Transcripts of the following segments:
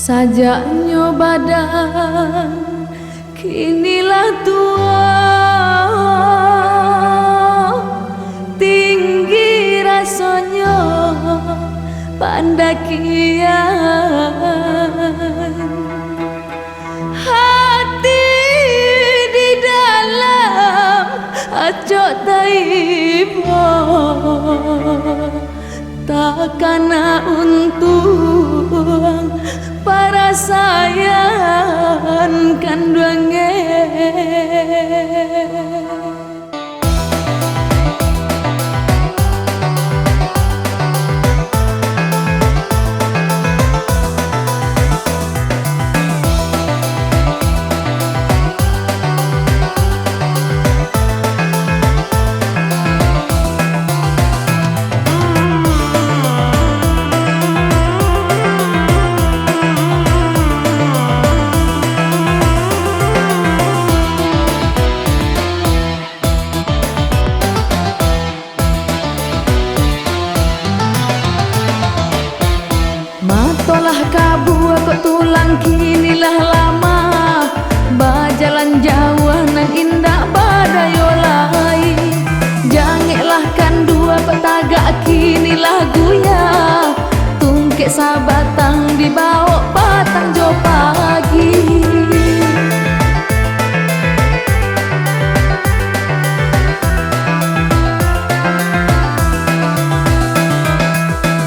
Sajaknya badan kinilah tua, tinggi rasanya pandakian. Hati di dalam acok taibo, takkan untung para sayang kandungan. Matolah kabu aku tulang kinilah lama, bajalan jauh nan indah badayolai. Jangeklah kan dua petagak kinilah guya, tungkek sabatang dibawa patang jo pagi.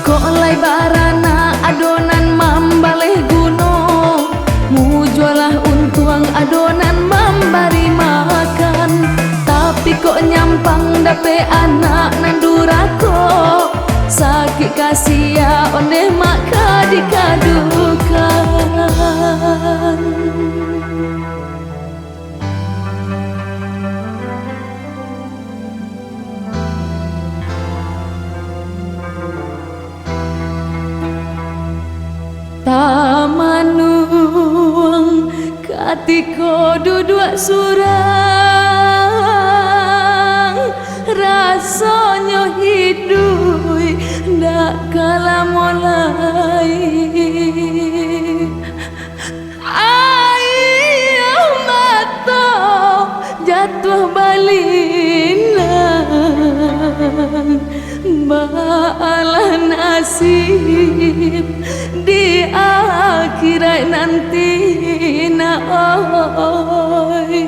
Kok lai barana adonan mambaleh gunung, mujualah untuang adonan memberi makan. Tapi kok nyampang dape anak nandurako, sakit kasia onde maka dikadukan. Tamanung katiko duduk surang, rasanya hidup ndak kalah mulai. Ayo mata jatuh balinan, balah nasib di akhirat nanti na oi.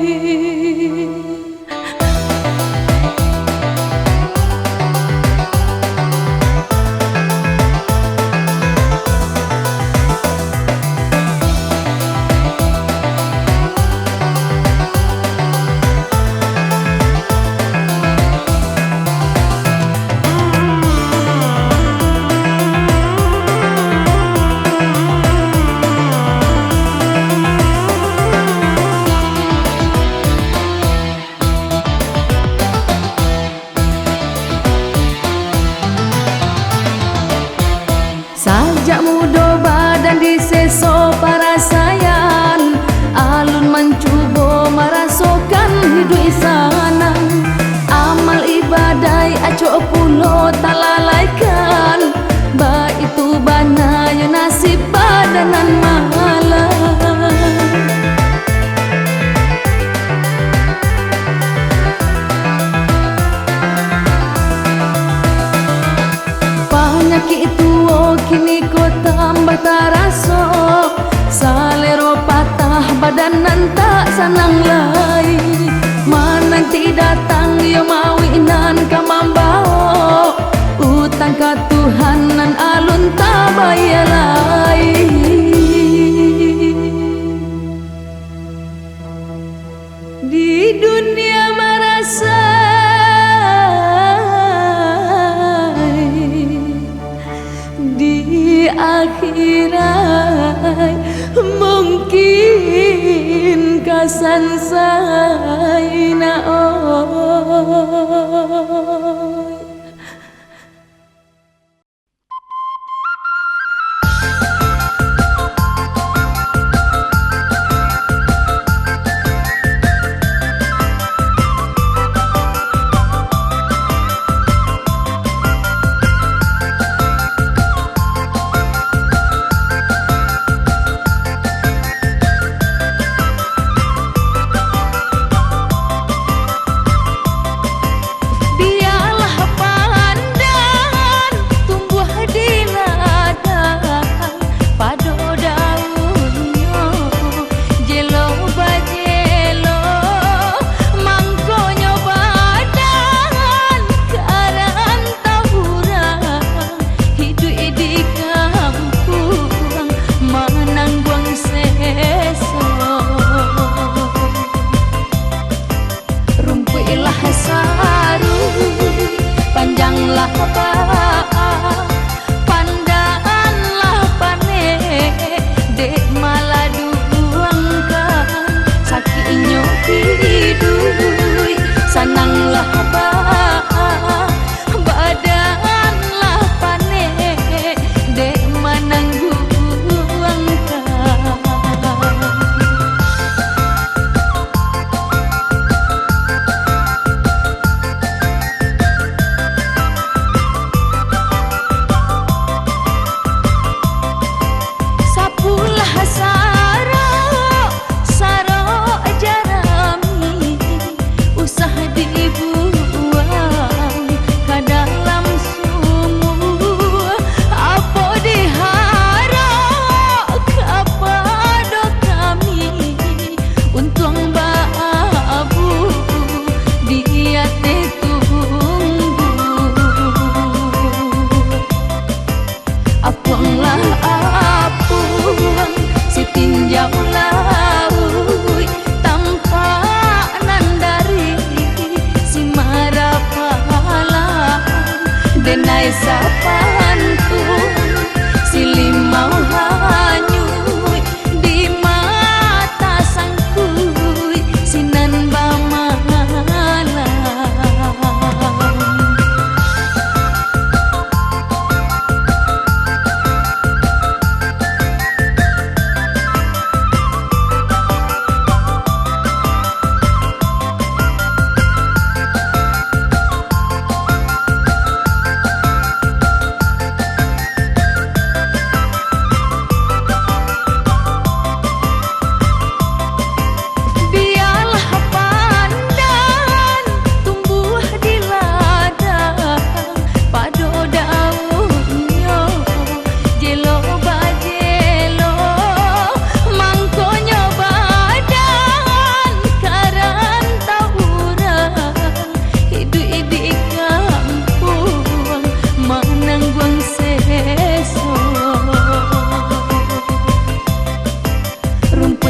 Sajak muda badan diseso para sayan, alun mencuba merasakan hidup insanan. Amal ibadah acok pulo tak lalaikan, baik itu bana ya nasib badanan malam. Penyakit itu kini kau tambah taraso, salero patah badanan tak sanang lai. Menanti datang yo mawinan kamambao, utang ka Tuhan nan alun tak bayar lai. Di dunia merasa di akhirat mungkin kasan saina oi.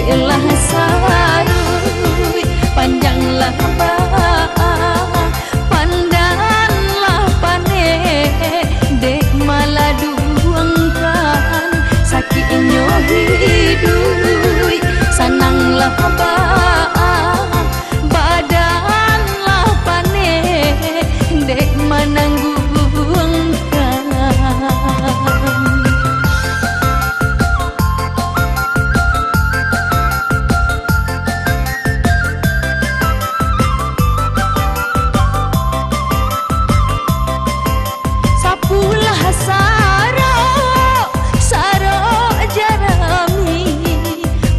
Diklah sarui panjanglah pandanganlah pane dek malah duangkan sakitnya hidui sananglah badanlah pane dek manangguangkan.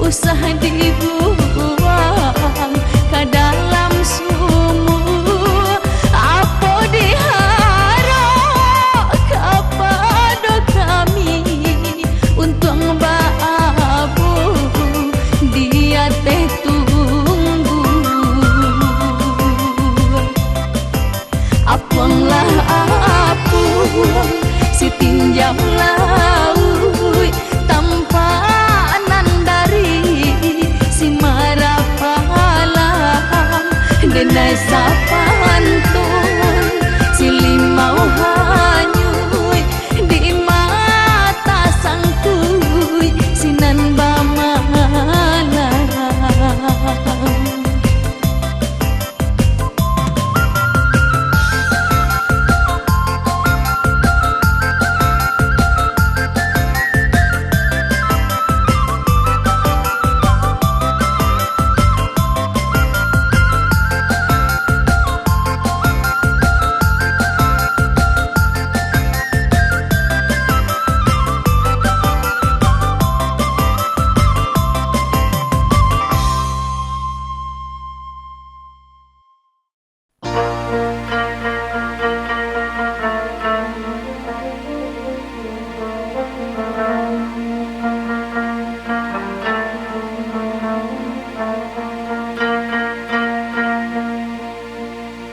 Usah dibuang ke dalam sumur, apa diharap kepada kami untuk baabu dia teh tunggu. Apuanglah apuang si tinjam laut tanpa denai sapantun silih mau hanyui di mata sangkui sinan bamalam.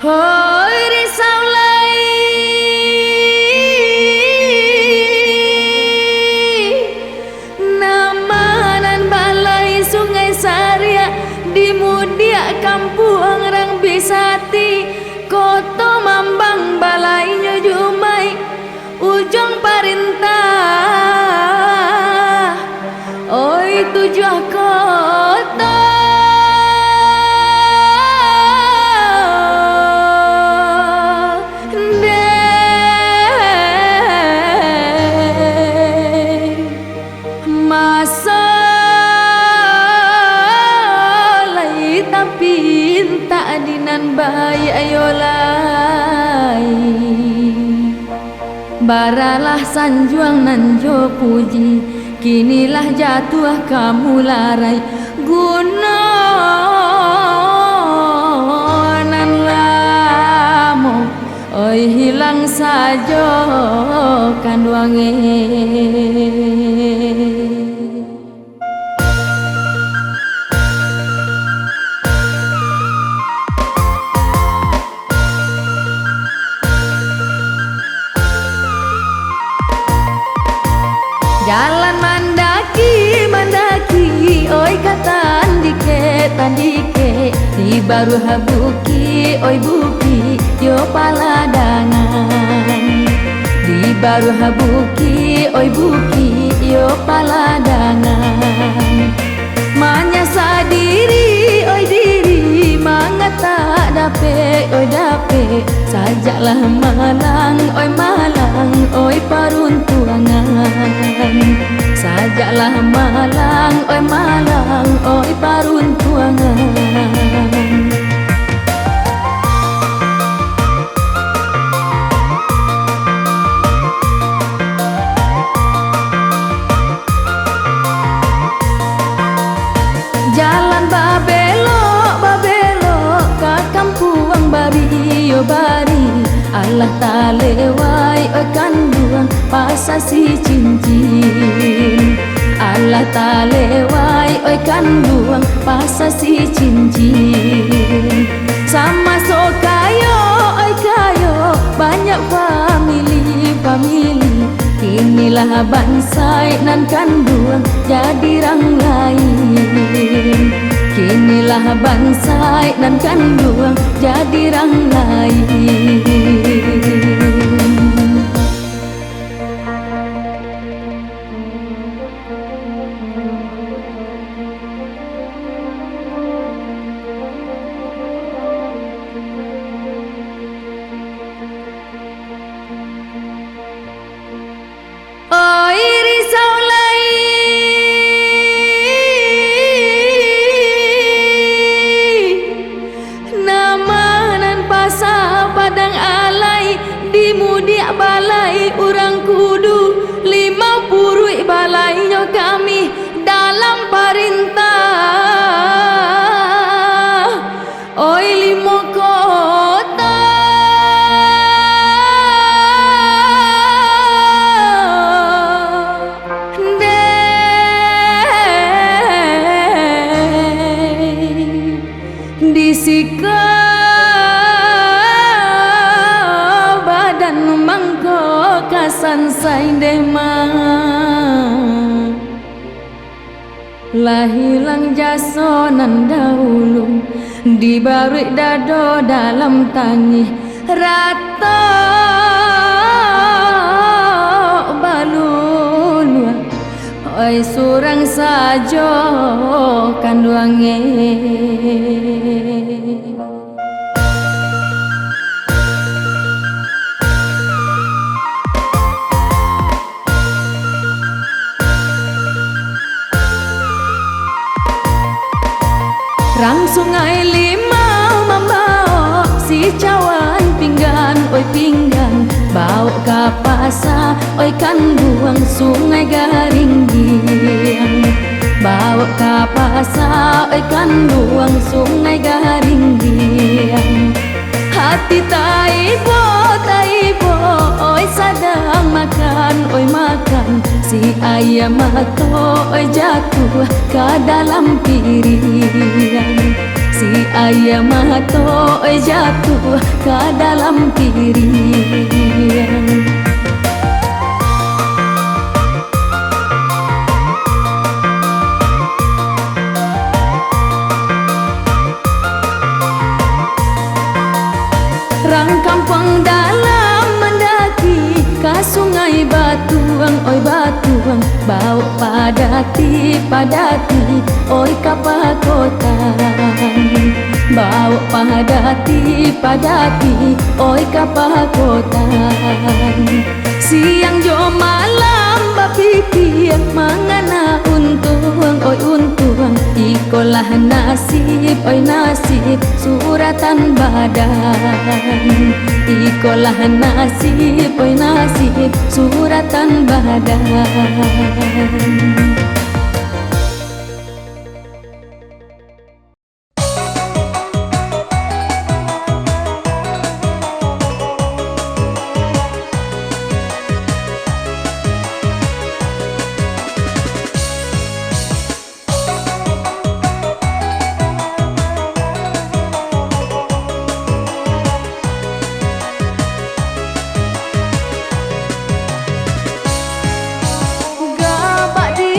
Hoi risau lai namanan balai sungai Saria di mudia kampung Rang Bisati koto mambang balainya Jumai ujung parintah oi tujuh kota pinta dinan bayi ayolai baralah sanjuang nanjo puji kinilah jatuh kamu larai gunonan lamo oi hilang sajo kan wangi. Jalan mandaki, mandaki, oi tandike, di baru habuki, oi buki, yo paladangan. Di baru habuki, oi buki, yo paladangan. Manyasa diri, oi diri, mangata dape, oi dape, sajaklah malang, oi paruntuangan. Sajaklah malang, oi paruntuangan. Jalan babelo, babelo, ke kampung bari, yo bari. Allah tak lewai, oi kanduang pasasi cincin. Allah tak lewai, oi kanduang pasasi cincin. Sama so kayo, oi kayo, banyak family, family. Inilah bansai nan kanduang jadi rang lain. Ikolah bansai nan kanduang jadi rang lain. Oi risau lai nama nan pasa padang alai di mudiak balai urang kudu 50 balai nyo kami dalam perintah. Oi limo kota disika badan mangko kasan sain demang lah hilang jasonan dahulu dibarik dado dalam tangih rata balulu. Oi surang sajo kanduange rang sungai limau mamau si cawan pinggan oi pinggan bawa ke pasar oi kan buang sungai garing diang bawa ke pasar oi kan buang sungai garing diang hati taibo oi sadang makan oi makan si ayam mato oi jatuh ke dalam piring si ayam mato oi jatuh ke dalam piring. Rang kampung dalam mendaki ke sungai batuang oi batuang bau padati oi kapal kota bau padati oi kapal kota siang jo malam bapikir mangana untung oi untung ikolah nasib oi nasib suratan badan ikolah nasib oi nasib suratan badan. Gabak di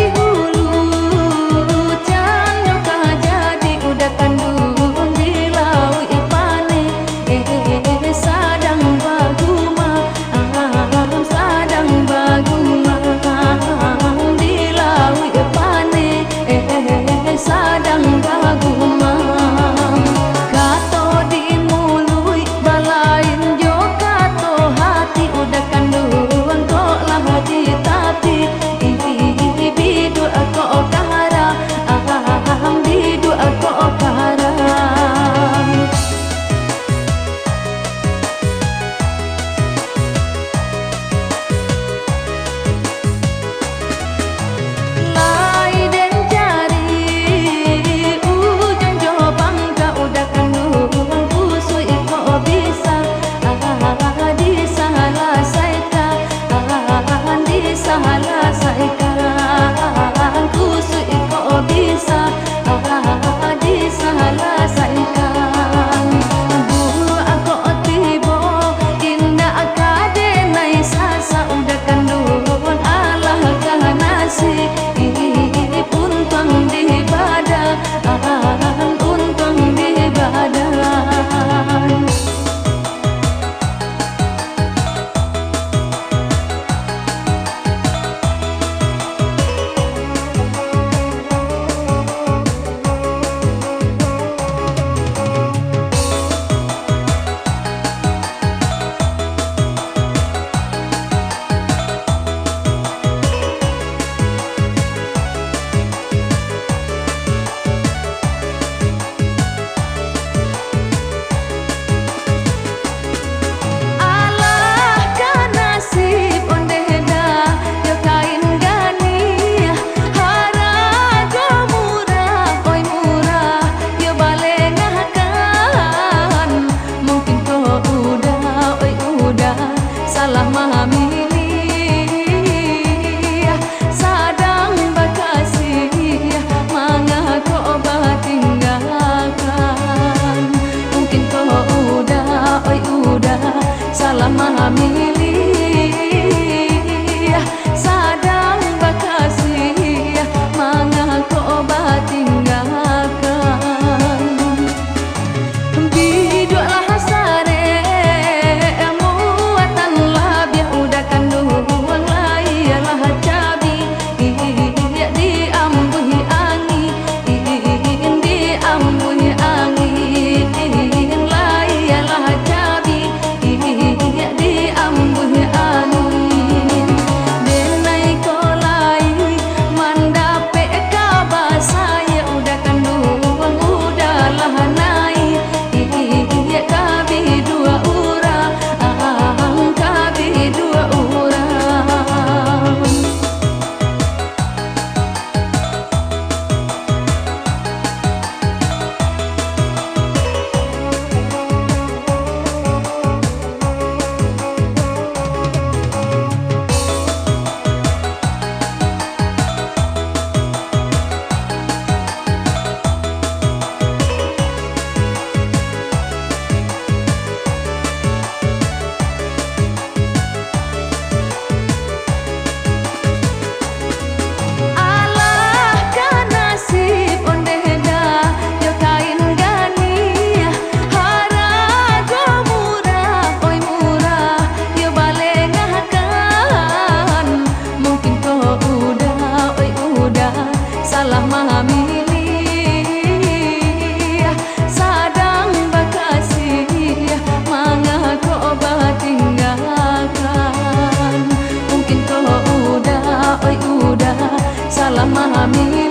salah memilih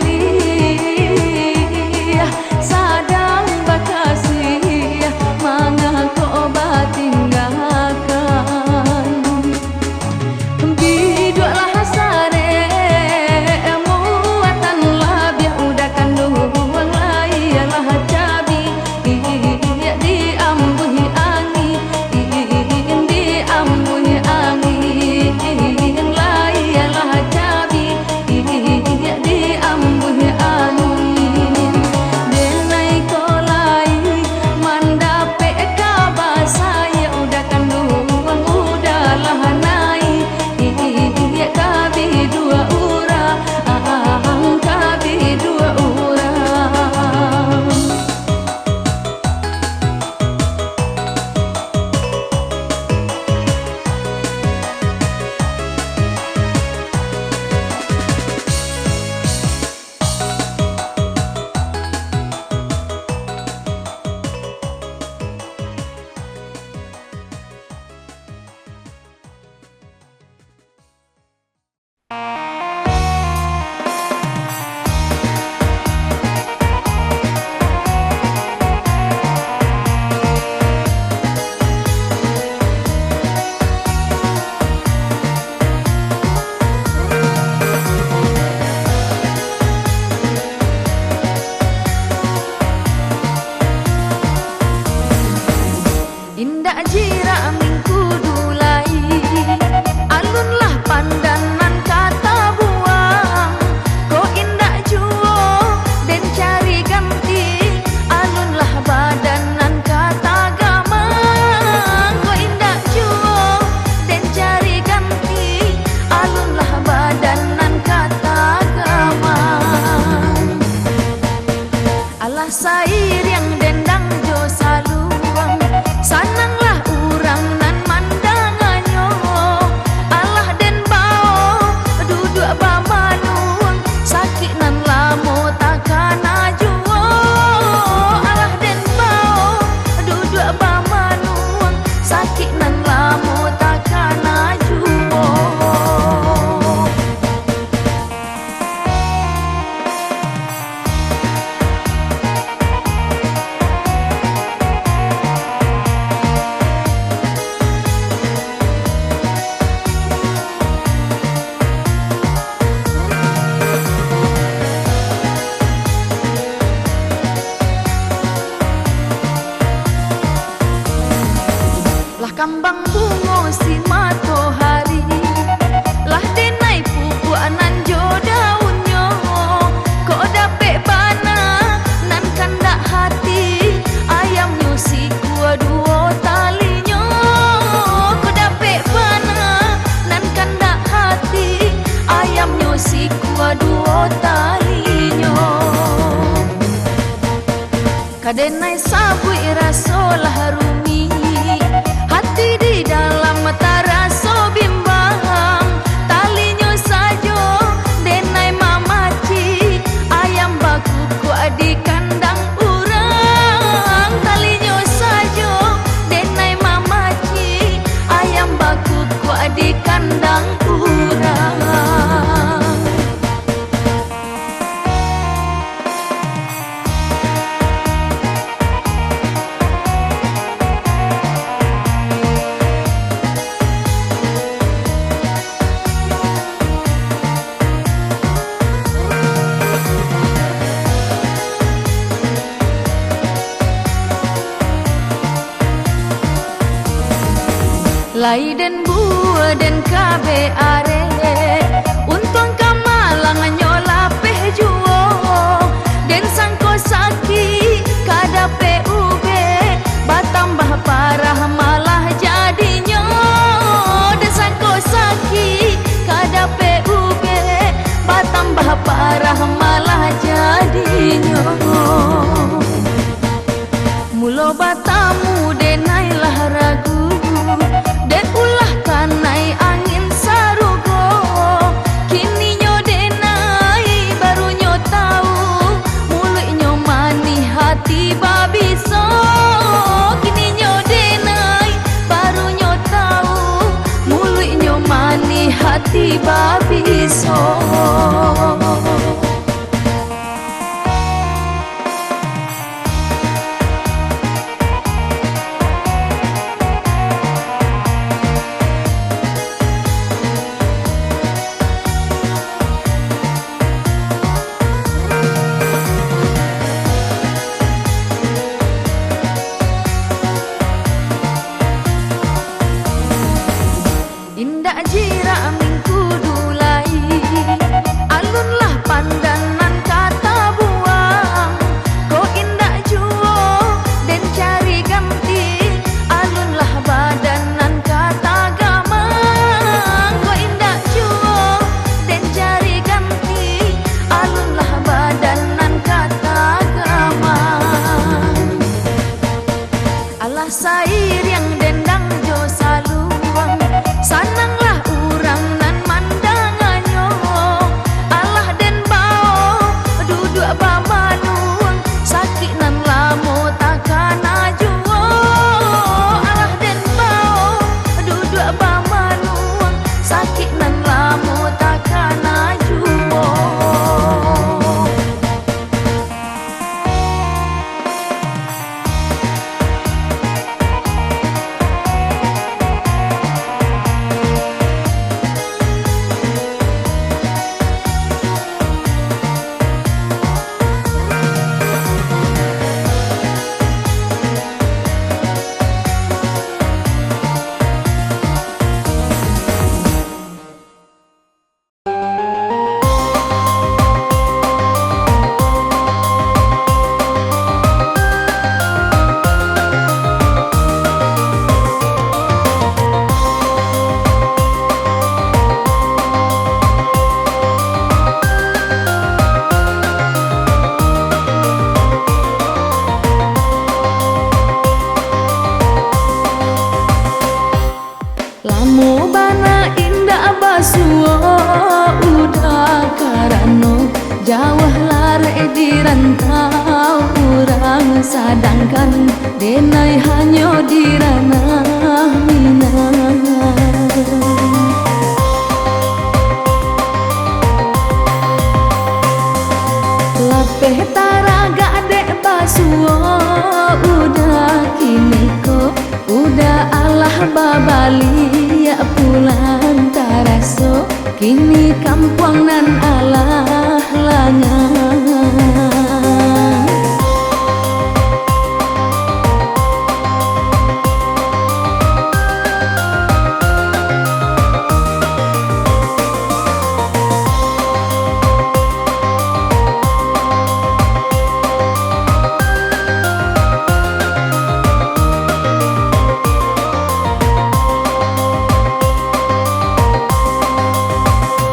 sadang bakasih mengaku obat tinggalkan biduklah sare muatan labia udah kandung layalah cabi diambuhi angin diambuhi angin layalah cabi diambuhi angin denai kolai mandape kabasa ya udah kandung udahlah naik kabi dua urang kabi dua urang. Indah jira minggu dulai alunlah pandangan kata buang ko indah juo dan cari ganti alunlah badanan kata gamang ko indah juo dan cari ganti alunlah badanan kata gamang alah sair yang dendang jo saluang sananglah urang nan mandanganyo alah den bao duduk bamanuang sakit nan lamo takkan ajuo alah den bao duduk bamanuang sakit nan lamo takkan ajuo. Lah kambang bungo si matahari lah denai pupu anan jo daunnya kok dape bana nan kandak hati ayam nyusi kua duo talinya kok dape bana nan kandak hati ayam nyusi kua duo talinya kadenai sabui rasolah rumi hati di dalam taraso bimbang talinya sajo denai mamaci ayam baku ku di kandang urang talinya sajo denai mamaci ayam baku ku di kandang urang. Lai den bua den kabe are untung kamalang nyola peh juo den sangko saki kada PUB batambah parah malah jadinya den sangko saki kada PUB batambah parah malah jadinya mulo batamu denai lah ragu den ulah kanai angin sarugo kini nyo denai baru nyo tahu mulut nyo mani hati babiso kini nyo denai baru nyo tahu mulut nyo mani hati babiso. sair yang dendang jo saluang sananglah urang nan mandanganyo alah den bao duduk bamanuang sakit nan lamo takkan ajuo alah den bao duduk bamanuang sakit nan lamo takkan ajuo. Lamu bana indah basuo udah karano jauh lare di rantau urang sadangkan denai hanyo di ranah Minang. Lapeh taraga dek basuo udah kini ko udah alah babali ya pulang taraso kini kampung nan alah langang.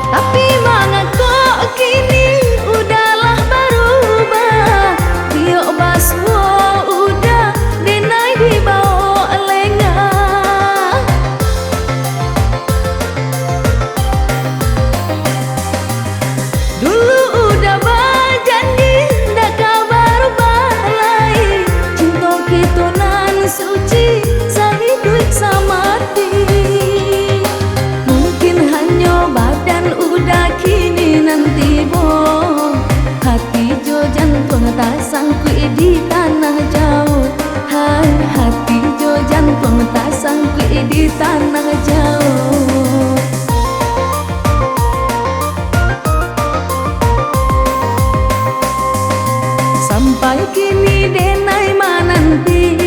Tapi mengaku kini udahlah berubah, dia basuo udah denai di bawah lengah. Dulu udah berjanji dah kabar balai, cinta kita nan suci sahidup samati. Mungkin hanya badan udah kini nanti bo hati jo jantung tak sangkut di tanah jauh. Hai hati jo jantung tak sangkut di tanah jauh. Sampai kini denai mananti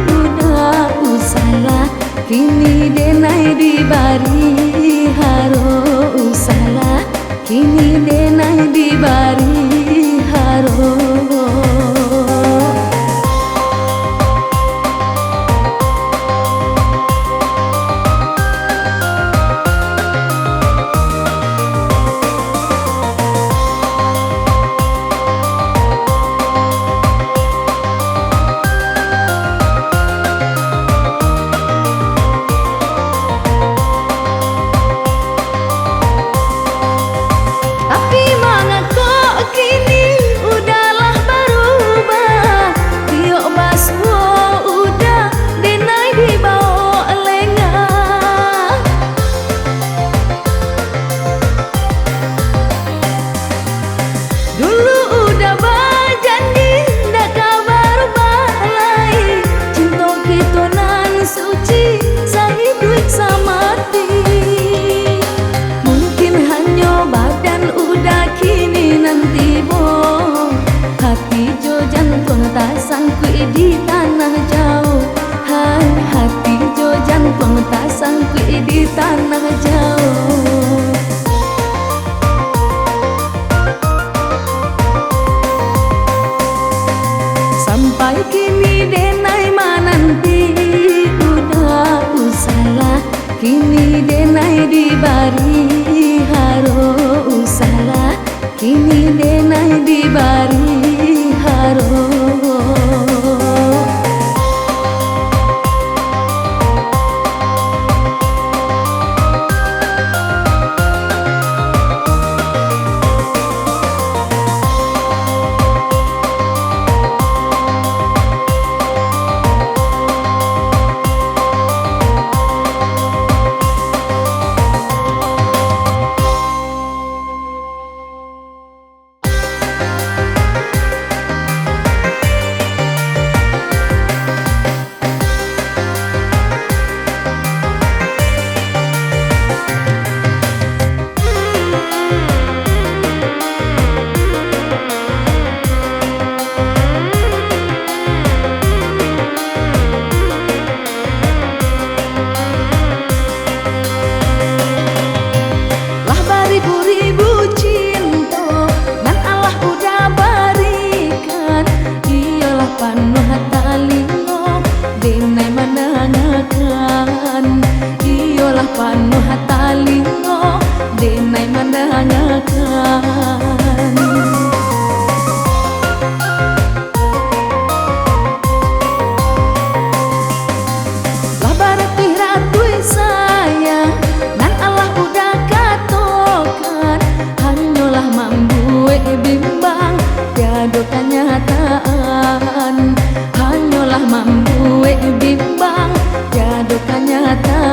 udah usalah kini denai dibari haro usalah kini denai dibari haro. Tapi mengaku kini udahlah berubah, dia basuo udah denai di bawah lengah. Dulu udah berjanji dah kabar balai, cinta kita nan suci sahidup samati. Mungkin hanya badan udah kini nanti bo hati jo jantung tak sangkut di tanah jauh. Hai hati jo jantung tak sangkut di tanah jauh. Sampai kini denai mananti udah usalah kini denai dibari haro usalah kini denai dibari haro. perasaan, hanyalah membuat bimbang jadu kenyataan.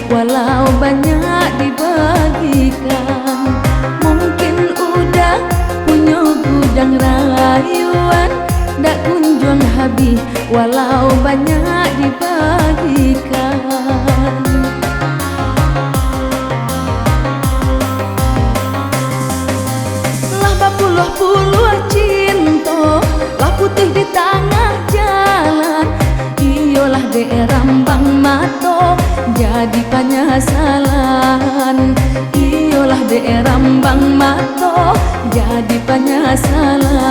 Walau banyak dibagikan, mungkin udah punya gudang rayuan, tak kunjung habis walau banyak dibagikan. Lah berpuluh-puluh cinta, lah putih di tengah jalan, iyalah derambang mato jadi penyesalan, iyalah derambang mato jadi penyesalan.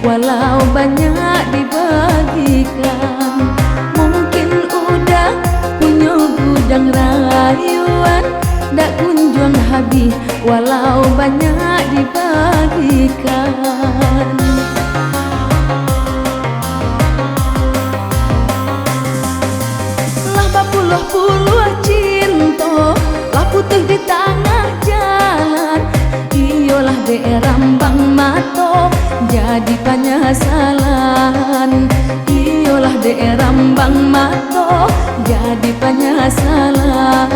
Walau banyak dibagikan, mungkin udah punya gudang rayuan, tak kunjung habis walau banyak dibagikan. Lah berpuluh-puluh cinta, lah putih di tengah jalan, iyalah derambang mato jadi penyesalan, iyalah derambang mato jadi penyesalan.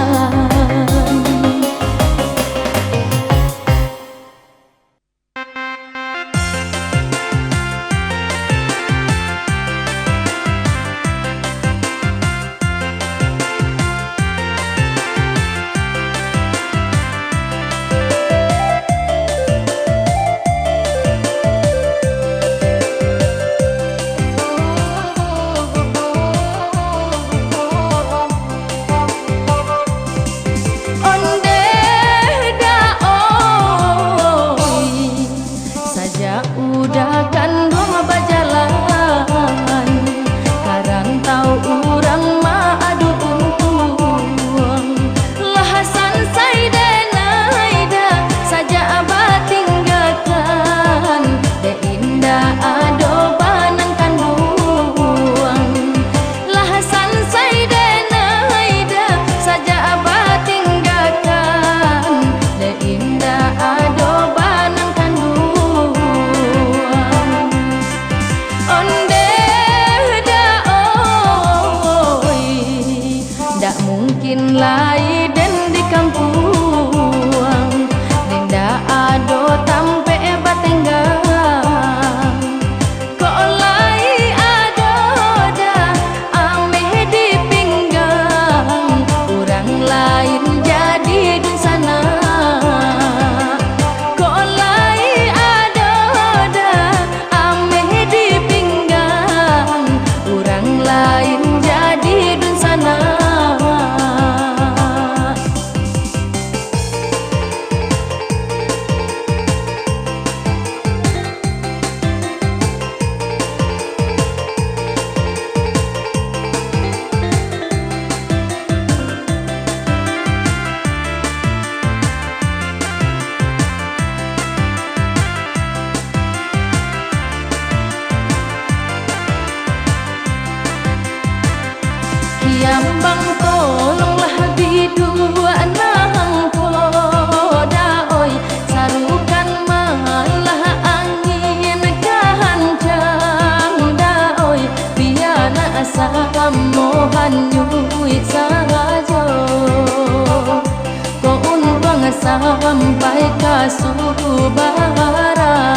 sampai kasuhu barang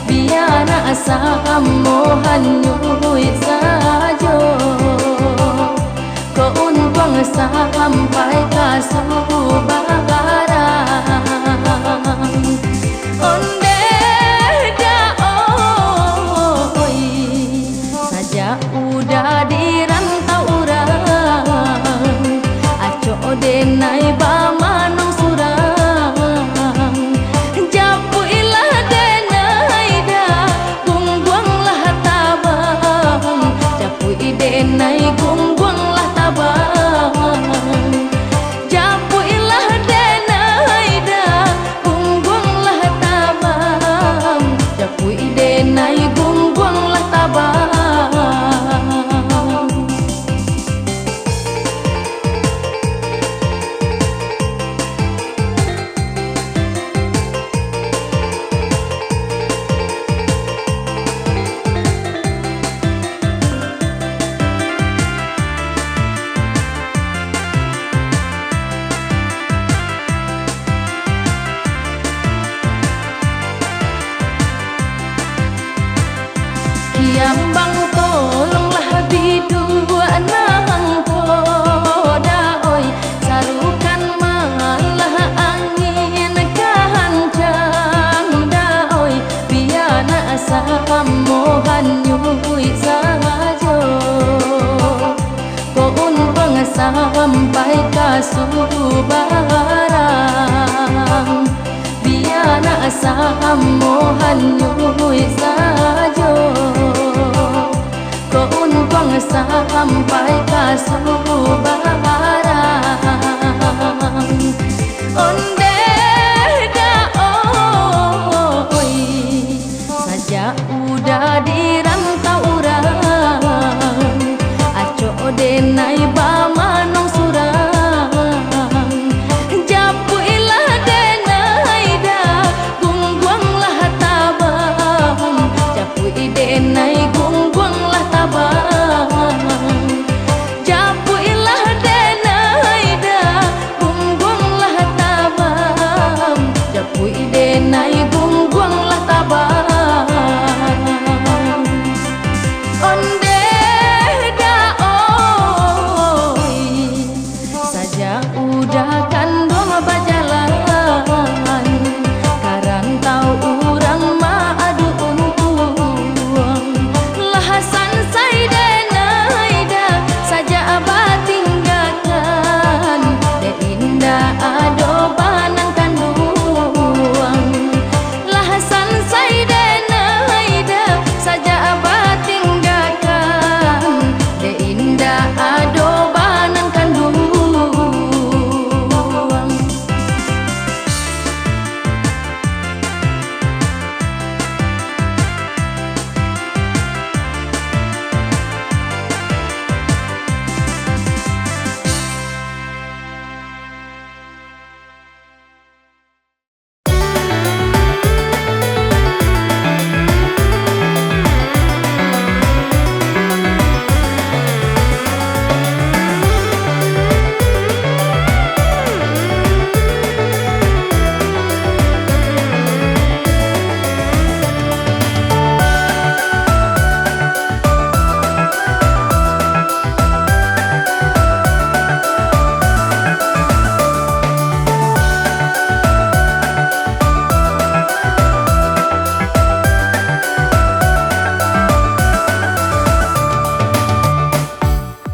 biana samohan nyuit sajo ko unpang sampai kasuhu barang onde daoi saja udah di rantau orang aco denai ba manong surang japu ilah denai da gungguang lah tabang japu denai gungguang lah tabang japu ilah denai da gungguang lah tabang japu denai gungguang lah tabang. Kiambang tolonglah bidua nang poda oi sarukan malah angin kancang da oi biana samohan nyui sajo ko unpang sampai kasuhu barang biana samohan nyui sajo ko unpang sampai kasuhu barang onde daoi saja udah di rantau orang aco denai ba manong surang japu ilah denai da gungguang lah tabang japu denai gungguang lah tabang japu ilah denai da gungguang lah tabang japu denai gungguang lah tabang onde daoi saja udah kandung bajalan karantau urang ma adu untung lahasan sai denai da saja abah tinggalkan de indah ado banang kandung lahasan sai denai da saja abah tinggalkan de indah ado banang kandung.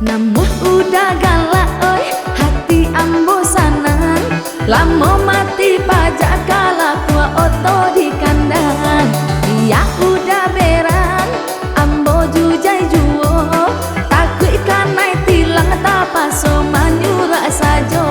Namun udah galak oi hati ambo sanang lamo mati pajak kalah tua oto di kandang dia udah berang ambo jujai juo takut ikan naik tilang tapaso manyura sajo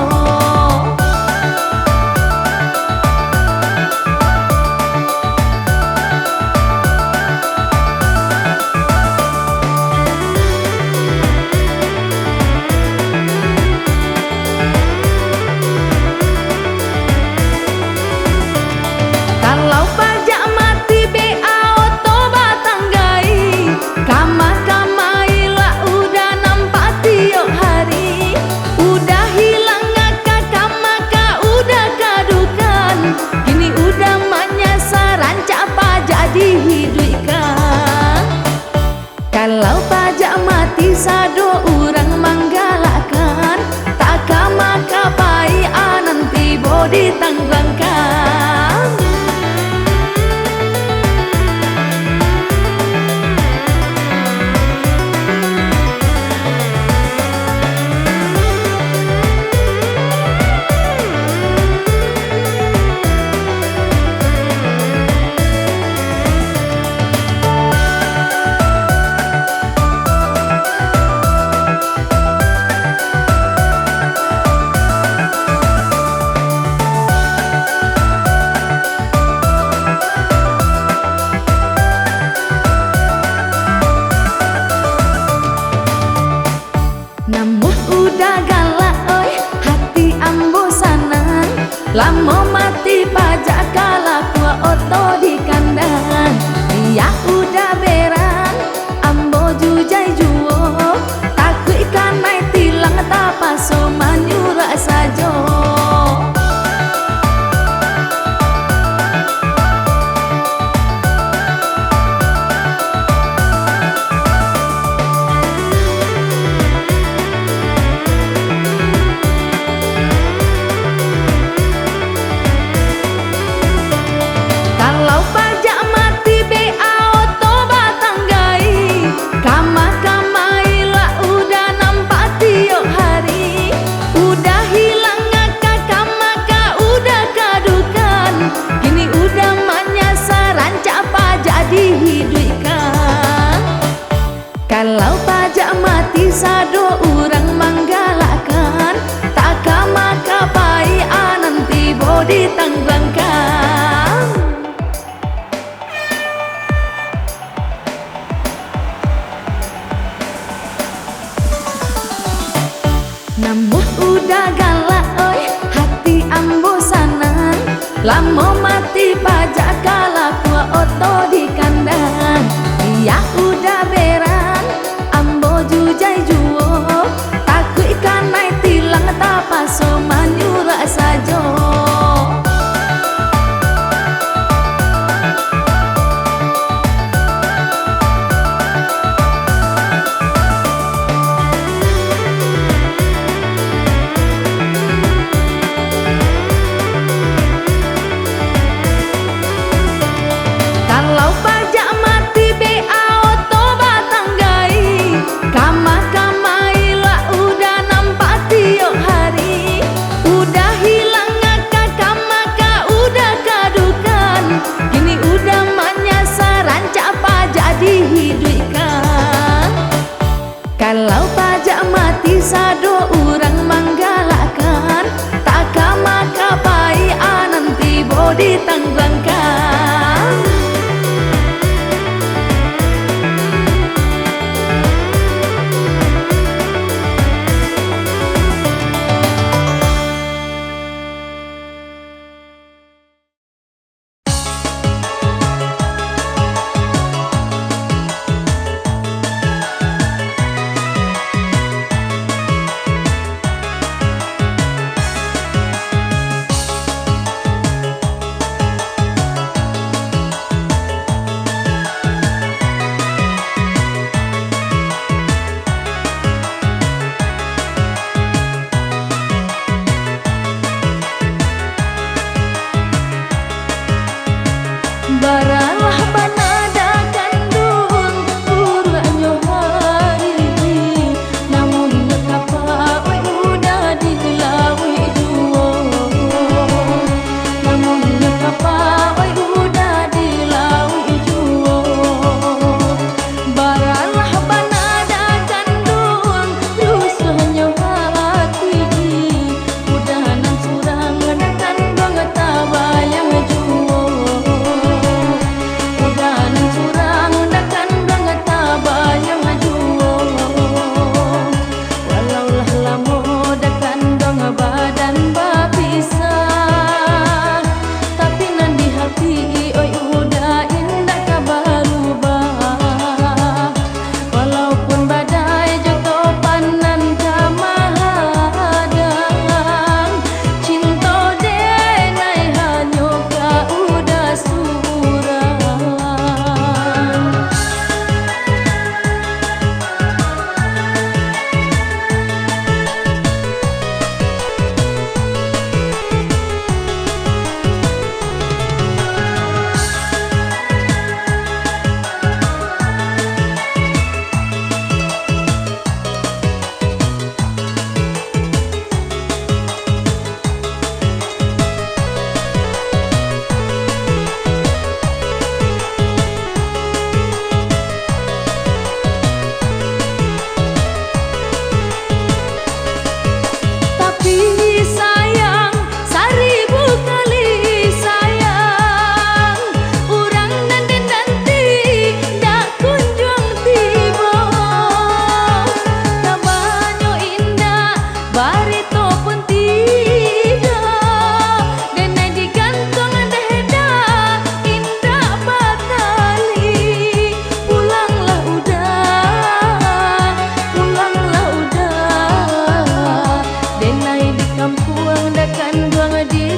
buang dakan buang di